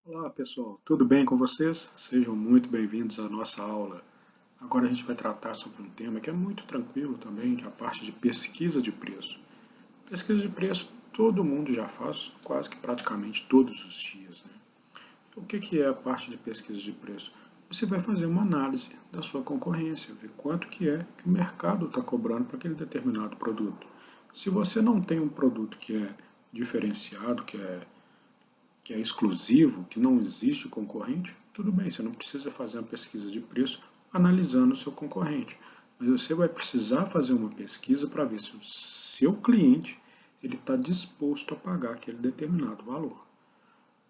Olá pessoal, tudo bem com vocês? Sejam muito bem-vindos à nossa aula. Agora a gente vai tratar sobre um tema que é muito tranquilo também, que é a parte de pesquisa de preço. Pesquisa de preço todo mundo já faz, quase que praticamente todos os dias, né? O que é a parte de pesquisa de preço? Você vai fazer uma análise da sua concorrência, ver quanto que é que o mercado está cobrando para aquele determinado produto. Se você não tem um produto que é diferenciado, que é exclusivo, que não existe concorrente, tudo bem, você não precisa fazer uma pesquisa de preço analisando o seu concorrente. Mas você vai precisar fazer uma pesquisa para ver se o seu cliente ele está disposto a pagar aquele determinado valor.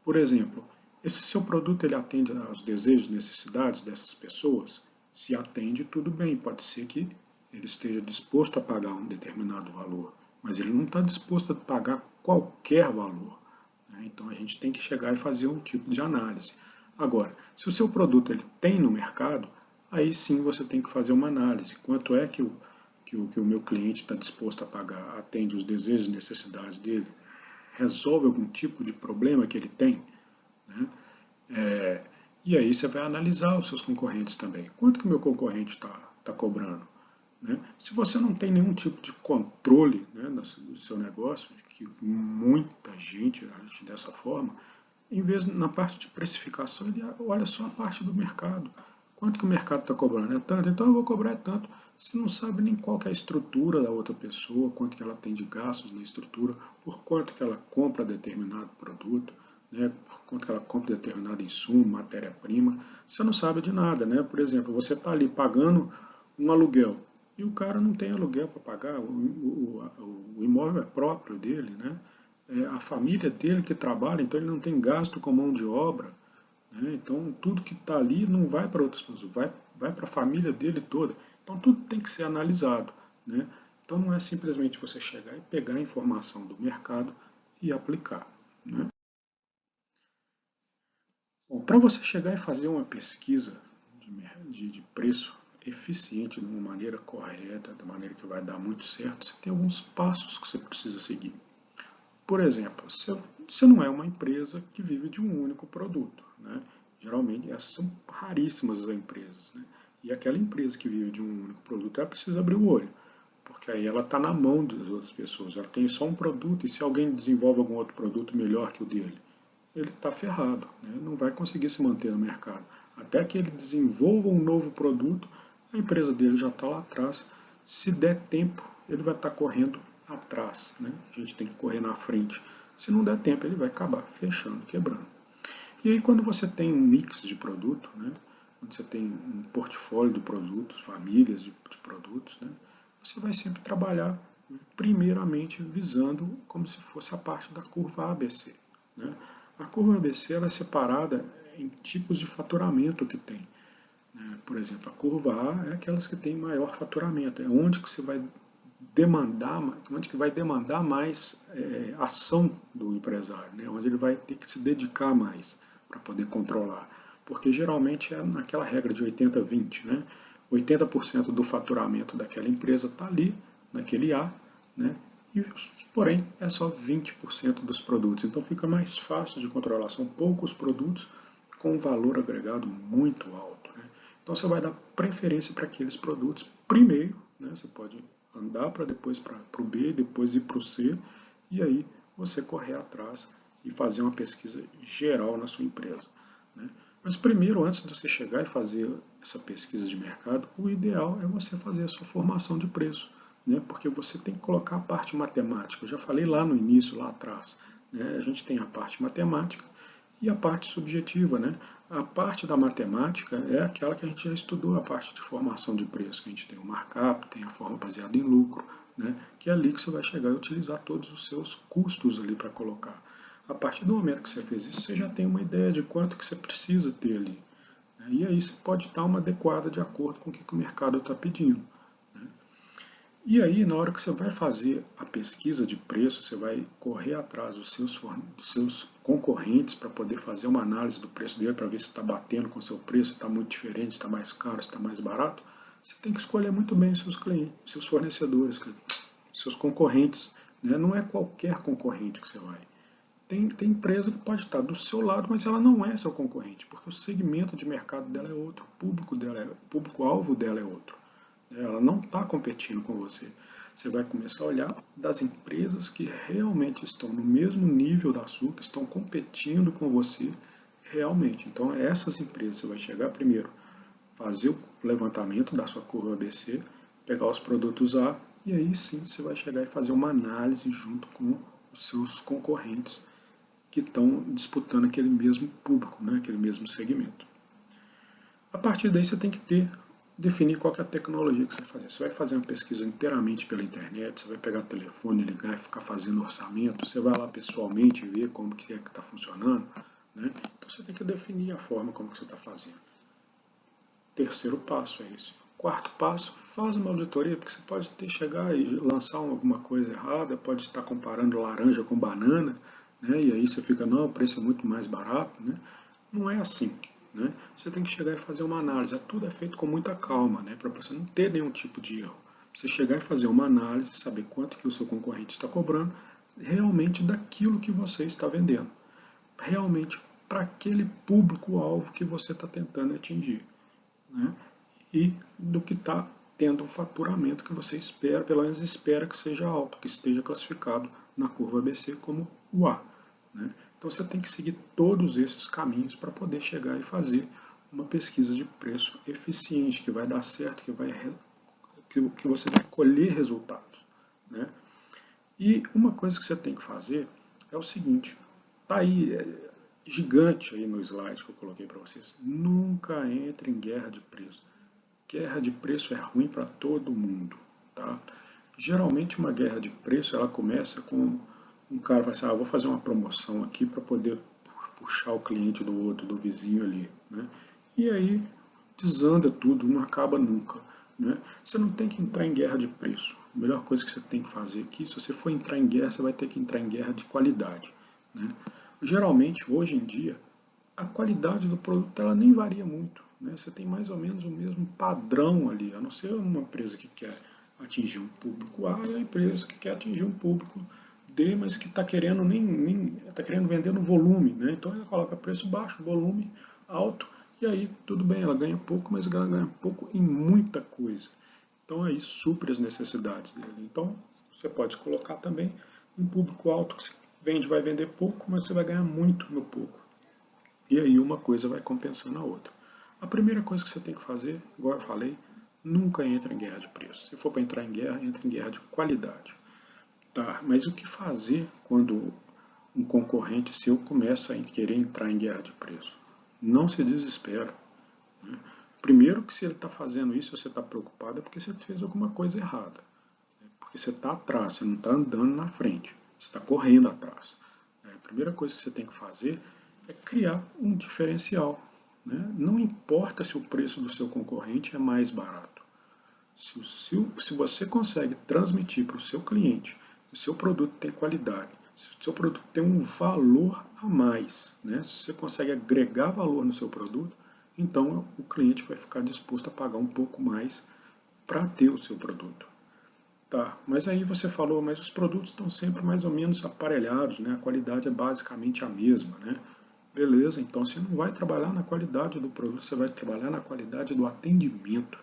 Por exemplo, esse seu produto ele atende aos desejos e necessidades dessas pessoas? Se atende, tudo bem, pode ser que ele esteja disposto a pagar um determinado valor, mas ele não está disposto a pagar qualquer valor. Então a gente tem que chegar e fazer um tipo de análise. Agora, se o seu produto ele tem no mercado, aí sim você tem que fazer uma análise. Quanto é que o meu cliente está disposto a pagar? Atende os desejos e necessidades dele? Resolve algum tipo de problema que ele tem? Né? E aí você vai analisar os seus concorrentes também. Quanto que o meu concorrente está cobrando? Né? Se você não tem nenhum tipo de controle, né, do seu negócio, que muita gente age dessa forma, em vez na parte de precificação, ele olha só a parte do mercado. Quanto que o mercado está cobrando? É tanto, então eu vou cobrar tanto. Você não sabe nem qual é a estrutura da outra pessoa, quanto que ela tem de gastos na estrutura, por quanto que ela compra determinado produto, né, por quanto que ela compra determinado insumo, matéria-prima. Você não sabe de nada, né? Por exemplo, você está ali pagando um aluguel e o cara não tem aluguel para pagar, o imóvel é próprio dele, né? É a família dele que trabalha, então ele não tem gasto com mão de obra, né? Então tudo que está ali não vai para outras pessoas, vai para a família dele toda. Então tudo tem que ser analisado, né? Então não é simplesmente você chegar e pegar a informação do mercado e aplicar, né? Bom, para você chegar e fazer uma pesquisa de preço eficiente, de uma maneira correta, da maneira que vai dar muito certo, você tem alguns passos que você precisa seguir. Por exemplo, você não é uma empresa que vive de um único produto, né? Geralmente, essas são raríssimas as empresas, né? E aquela empresa que vive de um único produto, ela precisa abrir o olho, porque aí ela está na mão das outras pessoas. Ela tem só um produto e se alguém desenvolve algum outro produto melhor que o dele, ele está ferrado, né? Não vai conseguir se manter no mercado. Até que ele desenvolva um novo produto, a empresa dele já está lá atrás. Se der tempo, ele vai estar correndo atrás, né? A gente tem que correr na frente. Se não der tempo, ele vai acabar fechando, quebrando. E aí quando você tem um mix de produto, né? Quando você tem um portfólio de produtos, famílias de produtos, né? Você vai sempre trabalhar primeiramente visando como se fosse a parte da curva ABC, né? A curva ABC ela é separada em tipos de faturamento que tem, né? Por exemplo, a curva A é aquelas que têm maior faturamento, é onde que você vai demandar, onde que vai demandar mais ação do empresário, né? Onde ele vai ter que se dedicar mais para poder controlar. Porque geralmente é naquela regra de 80-20, né? 80% do faturamento daquela empresa está ali, naquele A, né? E, porém, é só 20% dos produtos. Então fica mais fácil de controlar. São poucos produtos com um valor agregado muito alto, né? Então você vai dar preferência para aqueles produtos primeiro, né? Você pode andar para depois para o B, depois ir para o C, e aí você correr atrás e fazer uma pesquisa geral na sua empresa, né? Mas primeiro, antes de você chegar e fazer essa pesquisa de mercado, o ideal é você fazer a sua formação de preço, né? Porque você tem que colocar a parte matemática. Eu já falei lá no início, lá atrás, né? A gente tem a parte matemática e a parte subjetiva, né? A parte da matemática é aquela que a gente já estudou, a parte de formação de preço, que a gente tem o markup, tem a forma baseada em lucro, né? Que é ali que você vai chegar e utilizar todos os seus custos ali para colocar. A partir do momento que você fez isso, você já tem uma ideia de quanto que você precisa ter ali, né? E aí você pode dar uma adequada de acordo com o que o mercado está pedindo, né? E aí, na hora que você vai fazer a pesquisa de preço, você vai correr atrás dos seus concorrentes para poder fazer uma análise do preço dele, para ver se está batendo com o seu preço, se está muito diferente, se está mais caro, se está mais barato. Você tem que escolher muito bem os seus clientes, seus fornecedores, seus concorrentes, né? Não é qualquer concorrente que você vai. Tem empresa que pode estar do seu lado, mas ela não é seu concorrente, porque o segmento de mercado dela é outro, o público-alvo dela é outro. Ela não está competindo com você. Você vai começar a olhar das empresas que realmente estão no mesmo nível da sua, que estão competindo com você realmente. Então, essas empresas você vai chegar primeiro, fazer o levantamento da sua curva ABC, pegar os produtos A, e aí sim você vai chegar e fazer uma análise junto com os seus concorrentes que estão disputando aquele mesmo público, né, aquele mesmo segmento. A partir daí você tem que definir qual que é a tecnologia que você vai fazer. Você vai fazer uma pesquisa inteiramente pela internet, você vai pegar o telefone, ligar e ficar fazendo orçamento, você vai lá pessoalmente ver como que é que está funcionando, né? Então você tem que definir a forma como que você está fazendo. Terceiro passo é esse. Quarto passo, faz uma auditoria, porque você pode chegar e lançar alguma coisa errada, pode estar comparando laranja com banana, né? E aí você fica, não, o preço é muito mais barato, né? Não é assim, né? Você tem que chegar e fazer uma análise. Tudo é feito com muita calma, né? Para você não ter nenhum tipo de erro. Você chegar e fazer uma análise, saber quanto que o seu concorrente está cobrando, realmente daquilo que você está vendendo. Realmente para aquele público-alvo que você está tentando atingir, né? E do que está tendo um faturamento que você espera, pelo menos espera que seja alto, que esteja classificado na curva ABC como o A, né? Então você tem que seguir todos esses caminhos para poder chegar e fazer uma pesquisa de preço eficiente, que vai dar certo, que você vai colher resultados, né? E uma coisa que você tem que fazer é o seguinte, está aí gigante aí no slide que eu coloquei para vocês, nunca entre em guerra de preço. Guerra de preço é ruim para todo mundo, tá? Geralmente uma guerra de preço ela começa com um cara vai assim, vou fazer uma promoção aqui para poder puxar o cliente do outro, do vizinho ali, né? E aí desanda tudo, não acaba nunca, né? Você não tem que entrar em guerra de preço. A melhor coisa que você tem que fazer aqui, se você for entrar em guerra, você vai ter que entrar em guerra de qualidade, né? Geralmente, hoje em dia, a qualidade do produto ela nem varia muito, né? Você tem mais ou menos o mesmo padrão ali, a não ser uma empresa que quer atingir um público A e a empresa que quer atingir um público D, mas que está querendo está querendo vender no volume, né? Então ela coloca preço baixo, volume alto, e aí tudo bem, ela ganha pouco, mas ela ganha pouco em muita coisa. Então aí supre as necessidades dele. Então você pode colocar também um público alto que vende, vai vender pouco, mas você vai ganhar muito no pouco. E aí uma coisa vai compensando a outra. A primeira coisa que você tem que fazer, igual eu falei, nunca entra em guerra de preço. Se for para entrar em guerra, entra em guerra de qualidade. Tá, mas o que fazer quando um concorrente seu começa a querer entrar em guerra de preço? Não se desespera, né? Primeiro que se ele está fazendo isso, você está preocupado, é porque você fez alguma coisa errada. Porque você está atrás, você não está andando na frente, você está correndo atrás. A primeira coisa que você tem que fazer é criar um diferencial, né? Não importa se o preço do seu concorrente é mais barato. Se você consegue transmitir para o seu cliente que o seu produto tem qualidade, se o seu produto tem um valor a mais, né? Se você consegue agregar valor no seu produto, então o cliente vai ficar disposto a pagar um pouco mais para ter o seu produto. Tá, mas aí você falou, mas os produtos estão sempre mais ou menos aparelhados, né? A qualidade é basicamente a mesma, né? Beleza, então você não vai trabalhar na qualidade do produto, você vai trabalhar na qualidade do atendimento,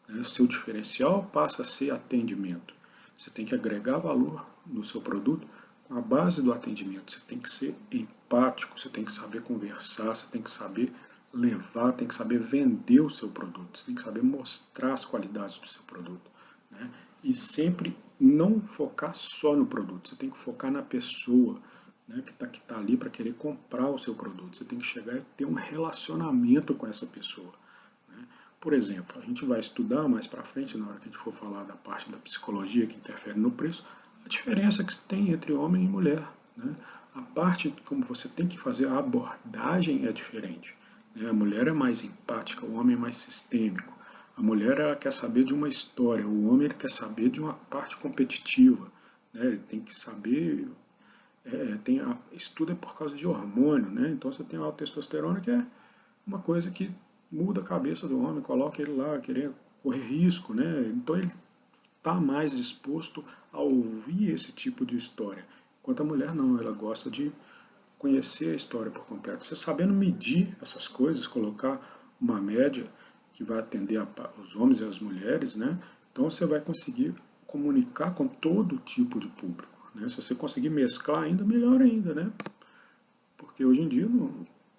né? Seu diferencial passa a ser atendimento. Você tem que agregar valor no seu produto com a base do atendimento. Você tem que ser empático, você tem que saber conversar, você tem que saber levar, tem que saber vender o seu produto, você tem que saber mostrar as qualidades do seu produto, né? E sempre não focar só no produto, você tem que focar na pessoa, né, que tá ali para querer comprar o seu produto. Você tem que chegar e ter um relacionamento com essa pessoa, né? Por exemplo, a gente vai estudar mais para frente, na hora que a gente for falar da parte da psicologia que interfere no preço, a diferença que tem entre homem e mulher, né? A parte como você tem que fazer a abordagem é diferente, né? A mulher é mais empática, o homem é mais sistêmico. A mulher ela quer saber de uma história, o homem ele quer saber de uma parte competitiva, né? Ele tem que saber, estudo é por causa de hormônio, né? Então você tem a testosterona que é uma coisa que muda a cabeça do homem, coloca ele lá querer correr risco, né? Então ele está mais disposto a ouvir esse tipo de história. Enquanto a mulher não, ela gosta de conhecer a história por completo. Você sabendo medir essas coisas, colocar uma média que vai atender os homens e as mulheres, né? Então você vai conseguir comunicar com todo tipo de público, né? Se você conseguir mesclar ainda, melhor ainda, né? Porque hoje em dia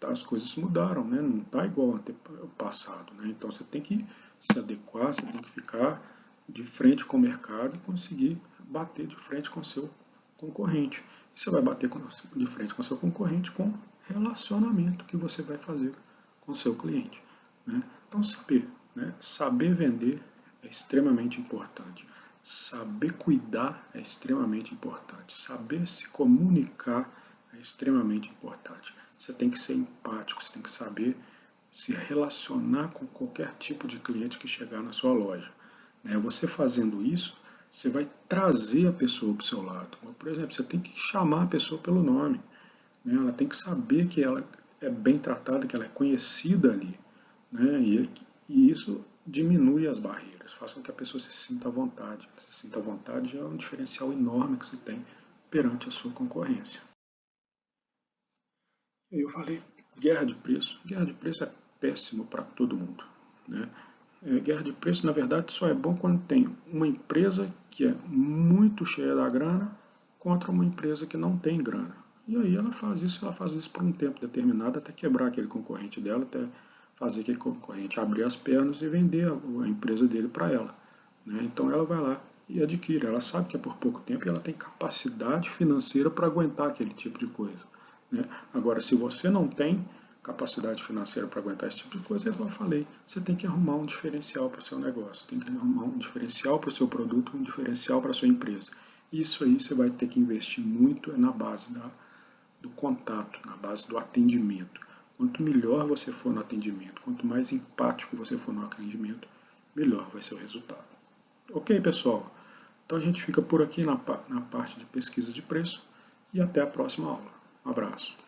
as coisas mudaram, né? Não está igual ao passado, né? Então você tem que se adequar, você tem que ficar de frente com o mercado e conseguir bater de frente com o seu concorrente. E você vai bater de frente com o seu concorrente com relacionamento que você vai fazer com o seu cliente, né? Então saber vender é extremamente importante. Saber cuidar é extremamente importante. Saber se comunicar é extremamente importante. Você tem que ser empático, você tem que saber se relacionar com qualquer tipo de cliente que chegar na sua loja. Você fazendo isso, você vai trazer a pessoa para o seu lado. Por exemplo, você tem que chamar a pessoa pelo nome. Ela tem que saber que ela é bem tratada, que ela é conhecida ali. E isso diminui as barreiras, faz com que a pessoa se sinta à vontade. Se sinta à vontade é um diferencial enorme que você tem perante a sua concorrência. Eu falei guerra de preço. Guerra de preço é péssimo para todo mundo, né? Guerra de preço, na verdade, só é bom quando tem uma empresa que é muito cheia da grana contra uma empresa que não tem grana. E aí ela faz isso por um tempo determinado, até quebrar aquele concorrente dela, até fazer aquele concorrente abrir as pernas e vender a empresa dele para ela, né? Então ela vai lá e adquire. Ela sabe que é por pouco tempo e ela tem capacidade financeira para aguentar aquele tipo de coisa, né? Agora, se você não tem capacidade financeira para aguentar esse tipo de coisa, é igual eu falei, você tem que arrumar um diferencial para o seu negócio, tem que arrumar um diferencial para o seu produto, um diferencial para a sua empresa. Isso aí você vai ter que investir muito na base do contato, na base do atendimento. Quanto melhor você for no atendimento, quanto mais empático você for no atendimento, melhor vai ser o resultado. Ok, pessoal? Então a gente fica por aqui na parte de pesquisa de preço e até a próxima aula. Um abraço.